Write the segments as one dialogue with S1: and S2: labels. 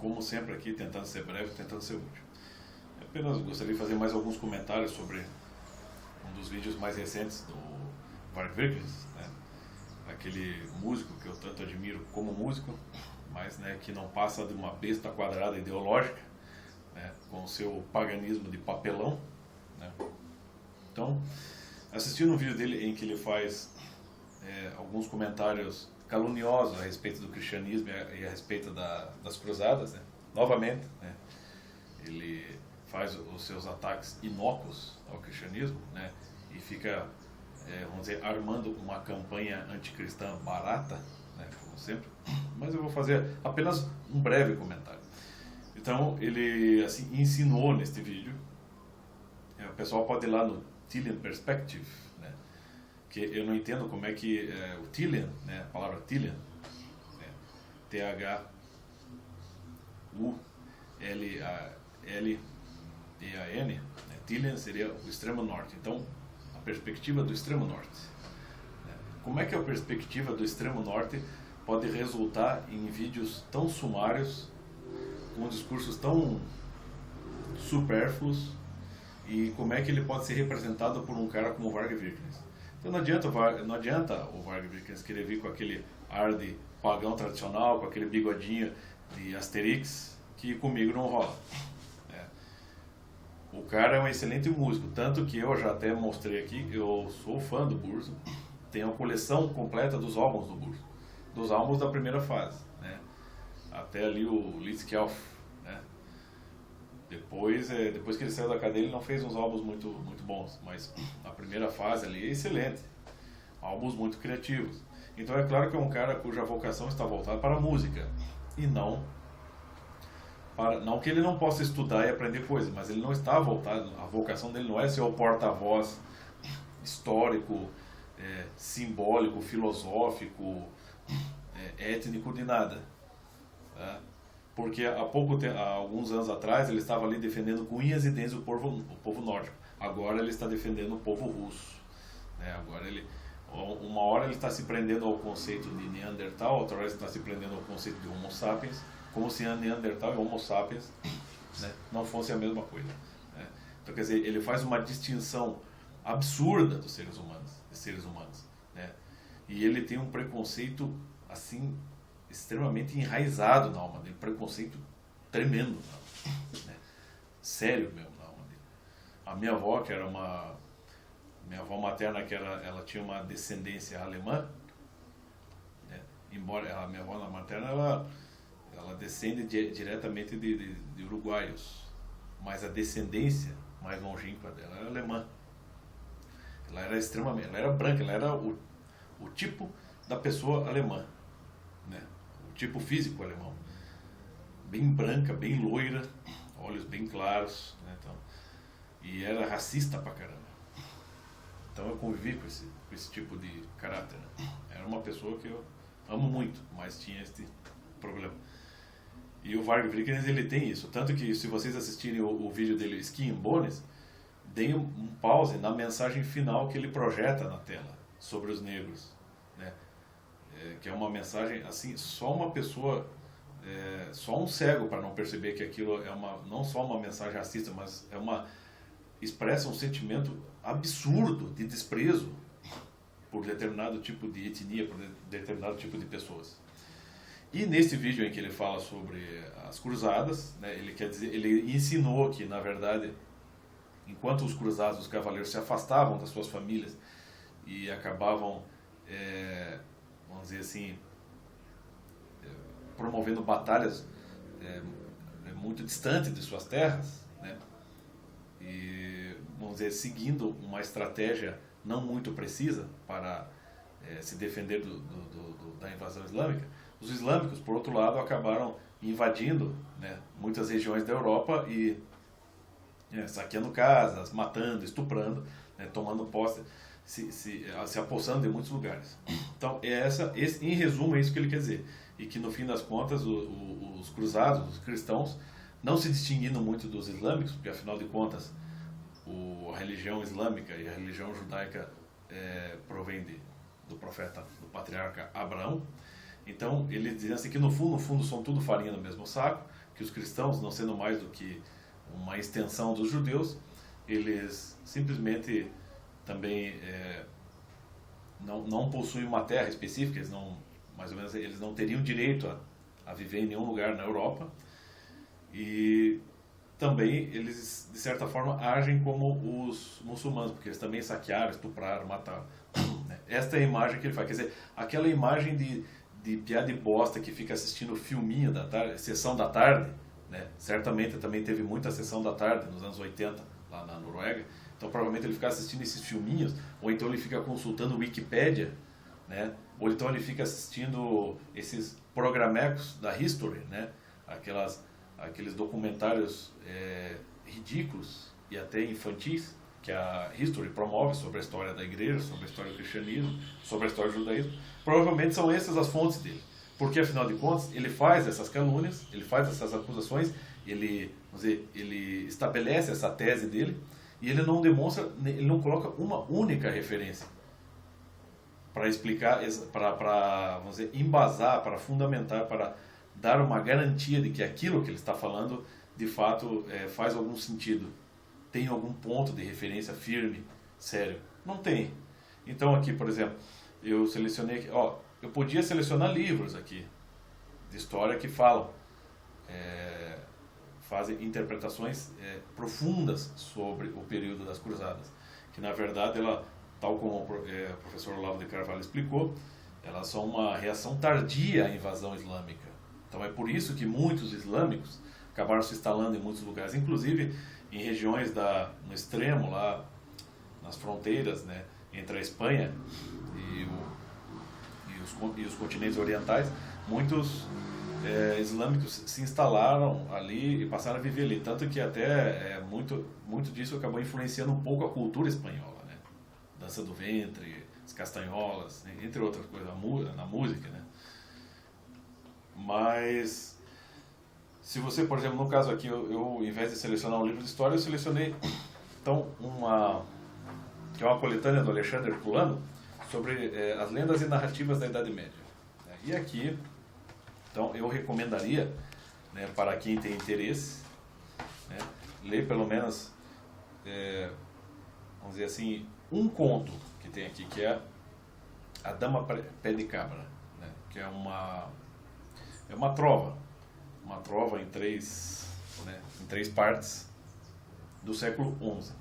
S1: como sempre aqui, tentando ser breve, tentando ser útil. Eu apenas gostaria de fazer mais alguns comentários sobre um dos vídeos mais recentes do Varg Vikernes, né? Aquele músico que eu tanto admiro como músico, mas, né, que não passa de uma besta quadrada ideológica, né, com o seu paganismo de papelão, né? Então, assistindo um vídeo dele em que ele faz alguns comentários caluniosos a respeito do cristianismo e a respeito das cruzadas, né? Novamente, né, ele faz os seus ataques inócuos ao cristianismo, né, e fica, vamos dizer, armando uma campanha anticristã barata, né, como sempre, mas eu vou fazer apenas um breve comentário. Então, ele assim, ensinou neste vídeo, o pessoal pode ir lá no Tillian Perspective, né, que eu não entendo como é que o Tillian, né, a palavra Tillian, né, T-H-U-L-L-E-A-N, né, Tillian seria o extremo norte. Então, a perspectiva do extremo norte. Né, como é que a perspectiva do extremo norte pode resultar em vídeos tão sumários, com discursos tão supérfluos, e como é que ele pode ser representado por um cara como o Varg Vikernes? Então não adianta o Varg Vikernes querer vir com aquele ar de pagão tradicional, com aquele bigodinho de Asterix, que comigo não rola. O cara é um excelente músico, tanto que eu já até mostrei aqui, eu sou fã do Burzum, tenho a coleção completa dos álbuns do Burzum, dos álbuns da primeira fase, né? Até ali o Litzkelf, né? Depois que ele saiu da cadeia, ele não fez uns álbuns muito bons, mas a primeira fase ali é excelente, álbuns muito criativos. Então é claro que é um cara cuja vocação está voltada para a música, e não que ele não possa estudar e aprender coisas, mas ele não está voltado, a vocação dele não é ser o porta-voz histórico, simbólico, filosófico, étnico de nada, tá? Porque há alguns anos atrás ele estava ali defendendo com unhas e dentes o povo nórdico. Agora ele está defendendo o povo russo, né? Uma hora ele está se prendendo ao conceito de Neandertal, outra hora ele está se prendendo ao conceito de Homo sapiens, como se Neandertal e Homo sapiens, né, não fossem a mesma coisa, né? Então, quer dizer, ele faz uma distinção absurda dos seres humanos, né? E ele tem um preconceito assim extremamente enraizado na alma dele, preconceito tremendo, né? Sério mesmo na alma dele. A minha avó, minha avó materna, ela tinha uma descendência alemã, né? Embora a minha avó materna ela descende diretamente de uruguaios, mas a descendência mais longínqua dela era alemã. Ela era branca, ela era o tipo da pessoa alemã, né? O tipo físico alemão, bem branca, bem loira, olhos bem claros, né? Então, e era racista pra caramba. Então eu convivi com esse tipo de caráter, né? Era uma pessoa que eu amo muito, mas tinha este problema. E o Varg Vikernes, ele tem isso, tanto que se vocês assistirem o vídeo dele, Skin and Bones, deem um pause na mensagem final que ele projeta na tela sobre os negros, né? Que é uma mensagem assim, só uma pessoa, só um cego para não perceber que aquilo não só uma mensagem racista, mas expressa um sentimento absurdo de desprezo por determinado tipo de etnia, por determinado tipo de pessoas. E nesse vídeo em que ele fala sobre as cruzadas, né, ele ensinou que, na verdade, enquanto os cruzados, os cavaleiros se afastavam das suas famílias e acabavam, vamos dizer assim, promovendo batalhas muito distantes de suas terras, né, e, vamos dizer, seguindo uma estratégia não muito precisa para se defender da invasão islâmica, os islâmicos, por outro lado, acabaram invadindo, né, muitas regiões da Europa e saqueando casas, matando, estuprando, né, tomando posse, se apossando de muitos lugares. Então, em resumo, é isso que ele quer dizer. E que, no fim das contas, os cruzados, os cristãos, não se distinguindo muito dos islâmicos, porque, afinal de contas, a religião islâmica e a religião judaica provém do profeta, do patriarca Abraão. Então, ele diz assim que no fundo são tudo farinha no mesmo saco, que os cristãos, não sendo mais do que uma extensão dos judeus, eles simplesmente também não possuem uma terra específica, eles não, mais ou menos, eles não teriam direito a viver em nenhum lugar na Europa, e também eles, de certa forma, agem como os muçulmanos, porque eles também saquearam, estupraram, mataram. Esta é a imagem que ele faz, quer dizer, aquela imagem de piada e bosta que fica assistindo o filminho da tarde, sessão da tarde, né? Certamente também teve muita sessão da tarde nos anos 80 lá na Noruega, então provavelmente ele fica assistindo esses filminhos, ou então ele fica consultando o Wikipédia, né? Ou então ele fica assistindo esses programecos da History, né? Aqueles documentários ridículos e até infantis que a History promove sobre a história da igreja, sobre a história do cristianismo, sobre a história do judaísmo. Provavelmente são essas as fontes dele, porque afinal de contas ele faz essas calúnias, ele faz essas acusações, ele, vamos dizer, ele estabelece essa tese dele e ele não demonstra, ele não coloca uma única referência para explicar, para vamos dizer, embasar, para fundamentar, para dar uma garantia de que aquilo que ele está falando de fato faz algum sentido, tem algum ponto de referência firme, sério. Não tem. Então aqui, por exemplo, eu selecionei aqui, eu podia selecionar livros aqui de história que falam, fazem interpretações profundas sobre o período das cruzadas, que na verdade ela, tal como o professor Olavo de Carvalho explicou, elas são uma reação tardia à invasão islâmica. Então é por isso que muitos islâmicos acabaram se instalando em muitos lugares, inclusive em regiões no extremo, lá nas fronteiras, né, entre a Espanha e os continentes orientais. Muitos islâmicos se instalaram ali e passaram a viver ali, tanto que até muito disso acabou influenciando um pouco a cultura espanhola, né? Dança do ventre, as castanholas, entre outras coisas, na música, né? Mas se você, por exemplo, no caso aqui, eu ao invés de selecionar um livro de história, eu selecionei então que é uma coletânea do Alexandre Herculano sobre as lendas e narrativas da Idade Média. E aqui, então, eu recomendaria, né, para quem tem interesse, né, ler pelo menos, vamos dizer assim, um conto que tem aqui, que é A Dama Pé de Cabra, né, que é uma trova em três partes do século XI.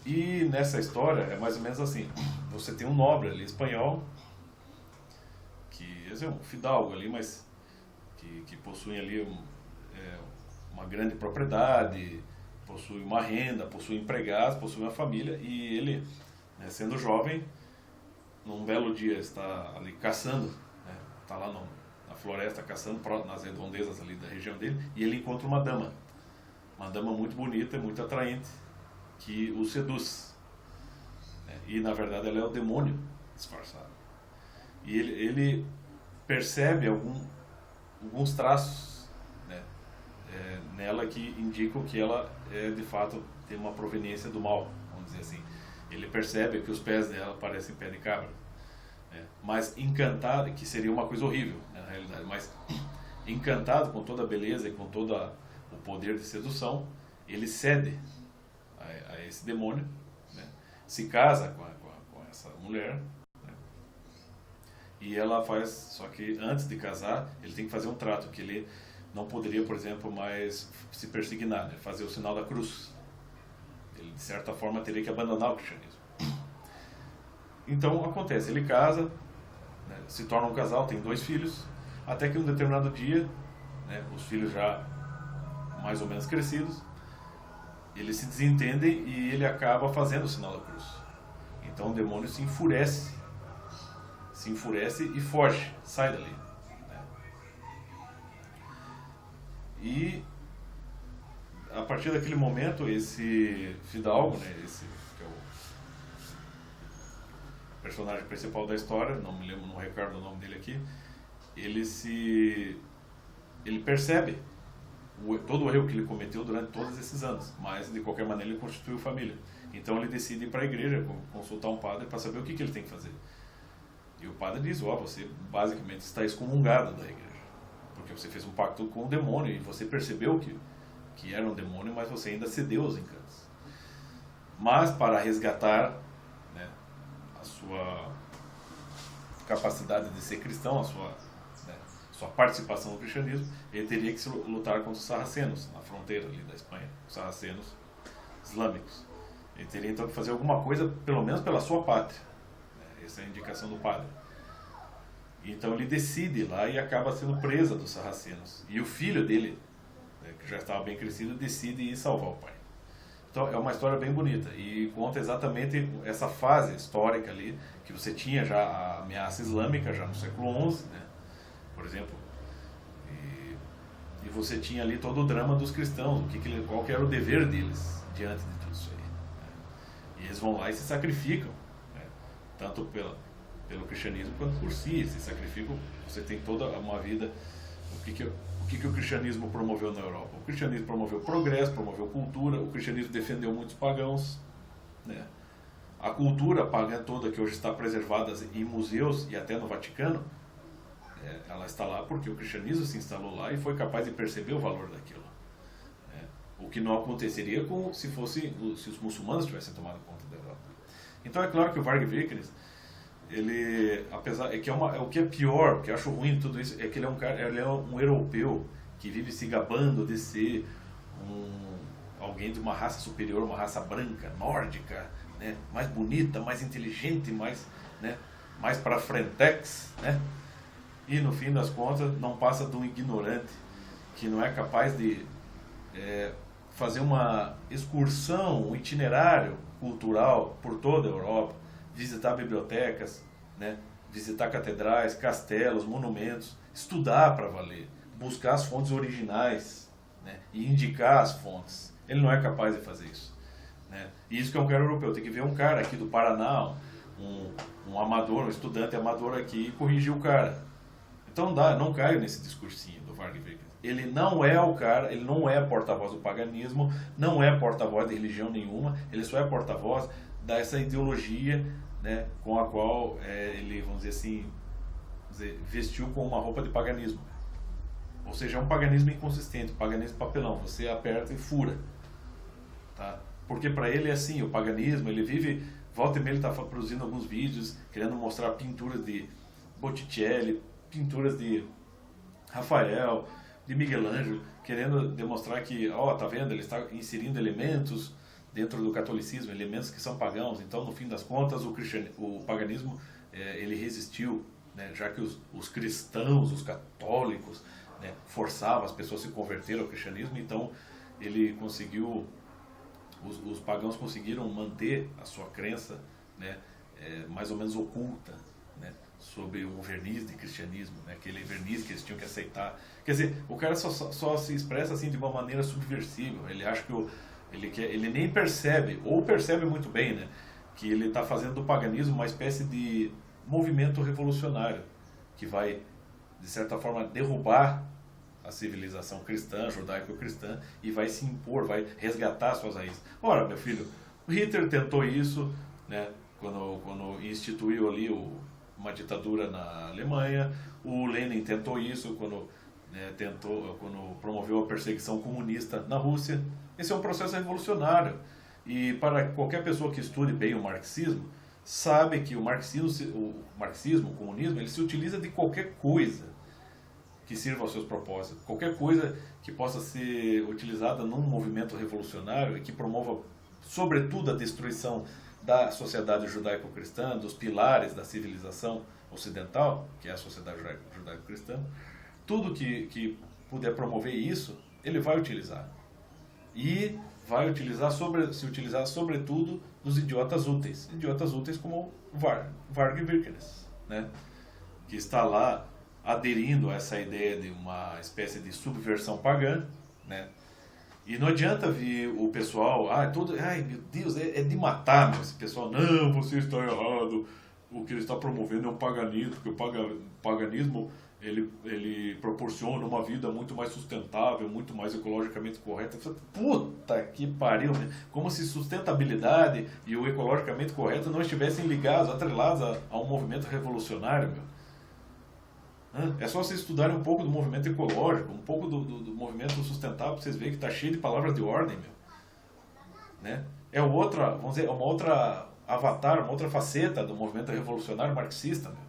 S1: E nessa história é mais ou menos assim: você tem um nobre ali espanhol, que é um fidalgo ali, mas que possui ali uma grande propriedade, possui uma renda, possui empregados, possui uma família, e ele, né, sendo jovem, num belo dia está ali caçando, né, está lá na floresta caçando, nas redondezas ali da região dele, e ele encontra uma dama muito bonita, muito atraente, que o seduz, né? E na verdade ela é o demônio disfarçado, e ele percebe alguns traços, né, nela que indicam que ela de fato tem uma proveniência do mal, vamos dizer assim. Ele percebe que os pés dela parecem pé de cabra, né? Mas encantado, que seria uma coisa horrível, né, na realidade, mas encantado com toda a beleza e com todo o poder de sedução, ele cede a esse demônio, né? Se casa com essa mulher, né? E ela faz, só que antes de casar ele tem que fazer um trato, que ele não poderia, por exemplo, mais se persignar, né? Fazer o sinal da cruz. Ele de certa forma teria que abandonar o cristianismo. Então acontece, ele casa, né? Se torna um casal, tem 2 filhos, até que um determinado dia, né, os filhos já mais ou menos crescidos, eles se desentendem e ele acaba fazendo o sinal da cruz. Então o demônio se enfurece e foge, sai dali, né? E a partir daquele momento, esse fidalgo, né, esse que é o personagem principal da história, não me lembro, não recordo o nome dele aqui, ele percebe todo o erro que ele cometeu durante todos esses anos, mas de qualquer maneira ele constituiu família. Então ele decide ir para a igreja, consultar um padre para saber o que ele tem que fazer. E o padre diz: você basicamente está excomungado da igreja, porque você fez um pacto com o demônio e você percebeu que era um demônio, mas você ainda cedeu aos encantos. Mas para resgatar, né, a sua capacidade de ser cristão, sua participação no cristianismo, ele teria que lutar contra os sarracenos, na fronteira ali da Espanha, os sarracenos islâmicos. Ele teria então que fazer alguma coisa, pelo menos pela sua pátria. Essa é a indicação do padre. Então ele decide ir lá e acaba sendo presa dos sarracenos. E o filho dele, né, que já estava bem crescido, decide ir salvar o pai. Então é uma história bem bonita e conta exatamente essa fase histórica ali, que você tinha já a ameaça islâmica, já no século XI, né, por exemplo. E você tinha ali todo o drama dos cristãos, qual que era o dever deles diante de tudo isso aí. Né. E eles vão lá e se sacrificam, né, tanto pelo cristianismo quanto por si, se sacrificam. Você tem toda uma vida. O que o cristianismo promoveu na Europa? O cristianismo promoveu progresso, promoveu cultura, o cristianismo defendeu muitos pagãos, né? A cultura pagã toda que hoje está preservada em museus e até no Vaticano, ela está lá porque o cristianismo se instalou lá e foi capaz de perceber o valor daquilo, né? O que não aconteceria se os muçulmanos tivessem tomado conta da Europa. Então é claro que o Varg Vikernes, ele, apesar o que é pior, o que eu acho ruim de tudo isso, é que ele é um europeu que vive se gabando de ser alguém de uma raça superior, uma raça branca, nórdica, né, mais bonita, mais inteligente, mais, né, mais para frentex, né? E no fim das contas não passa de um ignorante que não é capaz de fazer uma excursão, um itinerário cultural por toda a Europa, visitar bibliotecas, né, visitar catedrais, castelos, monumentos, estudar para valer, buscar as fontes originais, né, e indicar as fontes. Ele não é capaz de fazer isso, né? E isso que é um cara europeu. Tem que ver um cara aqui do Paraná, um amador, um estudante amador aqui, e corrigir o cara. Então não caio nesse discursinho do Varg Vikernes. Ele não é o cara, ele não é porta-voz do paganismo, não é porta-voz de religião nenhuma, ele só é porta-voz dessa ideologia, né, com a qual ele, vamos dizer assim, vestiu com uma roupa de paganismo. Ou seja, é um paganismo inconsistente, paganismo papelão, você aperta e fura. Tá? Porque para ele é assim, o paganismo, ele vive, volta e meia ele está produzindo alguns vídeos, querendo mostrar pinturas de Botticelli, pinturas de Rafael, de Miguel Ângelo, querendo demonstrar que, tá vendo, ele está inserindo elementos dentro do catolicismo, elementos que são pagãos. Então, no fim das contas, o paganismo ele resistiu, né, já que os cristãos, os católicos, né, forçavam as pessoas a se converter ao cristianismo. Então, ele conseguiu, os pagãos conseguiram manter a sua crença, né, mais ou menos oculta, né, sob um verniz de cristianismo, né, aquele verniz que eles tinham que aceitar. Quer dizer, o cara só se expressa assim de uma maneira subversiva. Ele acha que ele nem percebe, ou percebe muito bem, né, que ele está fazendo do paganismo uma espécie de movimento revolucionário que vai, de certa forma, derrubar a civilização cristã, judaico-cristã, e vai se impor, vai resgatar suas raízes. Ora, meu filho, o Hitler tentou isso, né, quando instituiu ali uma ditadura na Alemanha, o Lenin tentou isso quando promoveu a perseguição comunista na Rússia. Esse é um processo revolucionário. E para qualquer pessoa que estude bem o marxismo, sabe que o marxismo, o comunismo, ele se utiliza de qualquer coisa que sirva aos seus propósitos. Qualquer coisa que possa ser utilizada num movimento revolucionário e que promova, sobretudo, a destruição da sociedade judaico-cristã, dos pilares da civilização ocidental, que é a sociedade judaico-cristã. Tudo que puder promover isso, ele vai utilizar. E vai se utilizar sobretudo dos idiotas úteis. Idiotas úteis como Varg Vikernes, né? Que está lá aderindo a essa ideia de uma espécie de subversão pagã, né? E não adianta vir o pessoal, meu Deus, é de matar, meu, esse pessoal, não, você está errado, o que ele está promovendo é o paganismo, porque o paganismo ele proporciona uma vida muito mais sustentável, muito mais ecologicamente correta. Puta que pariu, né? Como se sustentabilidade e o ecologicamente correto não estivessem ligados, atrelados a um movimento revolucionário, meu. É só vocês estudarem um pouco do movimento ecológico, um pouco do movimento sustentável, para vocês verem que está cheio de palavras de ordem, meu. Né? É outra, vamos dizer, uma outra avatar, uma outra faceta do movimento revolucionário marxista, meu.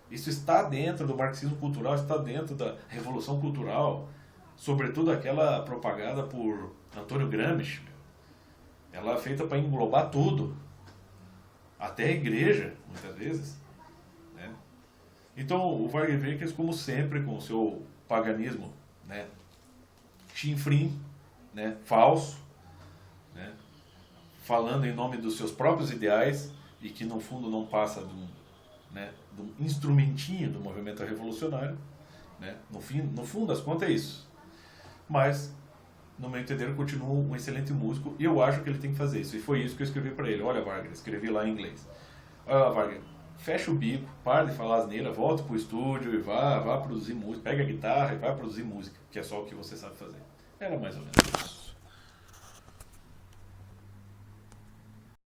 S1: Isso está dentro do marxismo cultural, está dentro da revolução cultural, sobretudo aquela propagada por Antônio Gramsci, meu. Ela é feita para englobar tudo, até a igreja, muitas vezes. Né? Então, o Wagner Vickers, como sempre, com o seu paganismo, né, chinfrim, né, falso, né, falando em nome dos seus próprios ideais e que, no fundo, não passa de um instrumentinho do movimento revolucionário. Né? No fundo das contas é isso. Mas, no meu entender, continua um excelente músico e eu acho que ele tem que fazer isso. E foi isso que eu escrevi para ele. Olha, Wagner, escrevi lá em inglês. Olha, Wagner, fecha o bico, para de falar asneira, volta pro estúdio e vá produzir música. Pega a guitarra e vai produzir música, que é só o que você sabe fazer. Era mais ou menos isso.